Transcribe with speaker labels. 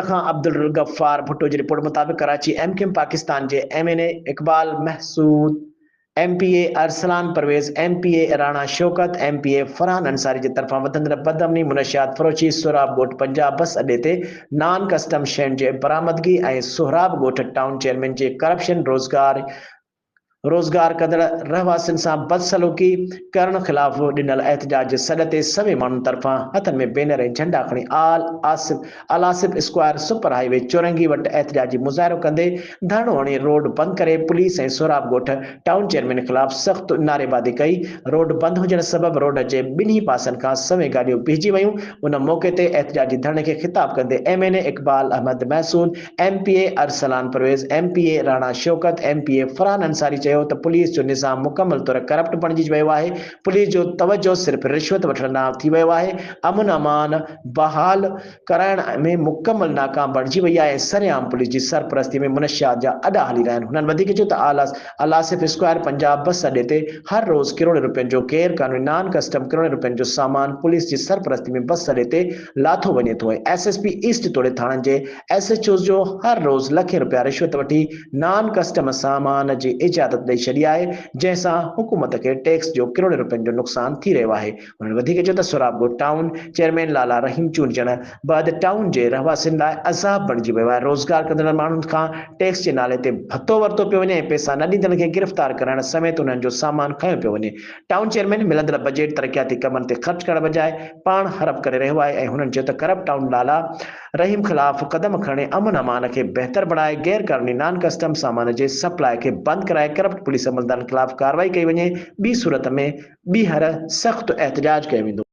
Speaker 1: खां अब्दुल गफ्फार भुट्टो जी रिपोर्ट मुताबिक कराची एमकेएम पाकिस्तान जे MNA Iqbal Mehsud MPA Arsalan Parvez MPA Rana Shaukat MPA Farhan Ansari जे तरफ़ां वधंदड़ बदअमनी मुनशियात फरोशी सोहराब ॻोठ पंजाब बस अॾे ते नॉन कस्टम शयुनि जे बरामदगी ऐं सोहराब ॻोठ टाउन चेयरमैन जे करप्शन रोज़गार कंदड़ रहवासियुनि सां बदसलूकी करण ख़िलाफ़ ॾिनल एहतजाज जे सॾ ते सभई माण्हुनि तरफ़ां हथनि में बैनर ऐं झंडा खणी अल आसिफ स्क्वायर सुपर हाईवे चौरंगी वटि एहतजाजी मुज़ाहिरो कंदे धरणो हणी रोड बंदि करे पुलिस ऐं सोहराब ॻोठ टाउन चेयरमैन ख़िलाफ़ सख़्त नारेबाज़ी कई। रोड बंदि हुजण सबबि रोड जे ॿिन्ही पासनि खां सभई गाॾियूं बीहजी वयूं। उन मौक़े ते एहतजाजी धरणे खे ख़िताब कंदे MNA Iqbal Ahmed Mehsud MPA Arsalan Parvez MPA Rana Shaukat MPA Farhan Ansari चयो त पुलिस जो निज़ाम मुकमल तौर करप्ट बणिजी वियो आहे। पुलिस जो तवजो सिर्फ़ रिश्वत वठण ॾांहुं थी वियो आहे। अमन अमान बहाल कराइण में मुकमल नाकाम बणिजी वई आहे ऐं सरेआम पुलिस जी सरपरस्ती में मुनशियात जा अॾा हली रहिया आहिनि। हुननि वधीक चयो त अल आसिफ स्क्वायर पंजाब बस अॾे ते हर रोज़ करोड़ रुपयनि जो गैर कानूनी नॉन कस्टम करोड़ रुपयनि जो सामान पुलिस जी सरपरस्ती में बस अॾे ते लाथो वञे थो। एसएसपी ईस्ट तोड़े थाणनि जे एसएचओ जो हर रोज़ लखें रुपया रिश्वत वठी नॉन कस्टम सामान जी इजाज़त ॾेई छॾी आहे, जंहिंसां हुकूमत खे टैक्स जो करोड़ रुपयनि जो नुक़सान थी रहियो आहे। हुननि वधीक चयो त सोहराब ॻोठ टाउन चेयरमैन लाला रहीम चूंडजण बैदि टाउन जे रहवासियुनि लाइ अज़ाब बणिजी वियो आहे। रोज़गार कंदड़ माण्हुनि खां टैक्स जे नाले ते भथो वरितो पियो वञे ऐं पैसा न ॾींदड़ खे गिरफ़्तार करण समेत उन्हनि जो सामान खंयो पियो वञे। टाउन चेयरमैन मिलंदड़ बजट तरक़ियाती कमनि ते ख़र्च करण बजाए पाण हड़प करे रहियो आहे ऐं हुननि चयो त करप्ट टाउन लाला रहीम ख़िलाफ़ क़दम खणे अमन अमान खे बहितर बणाए गैर कानूनी नॉन कस्टम सामान जे सप्लाई खे बंदि कराए करप्ट पुलिस अमलदारनि ख़िलाफ़ कार्रवाई कई वञे। ॿी सूरत में ॿीहर सख़्त एहतजाज कयो वेंदो।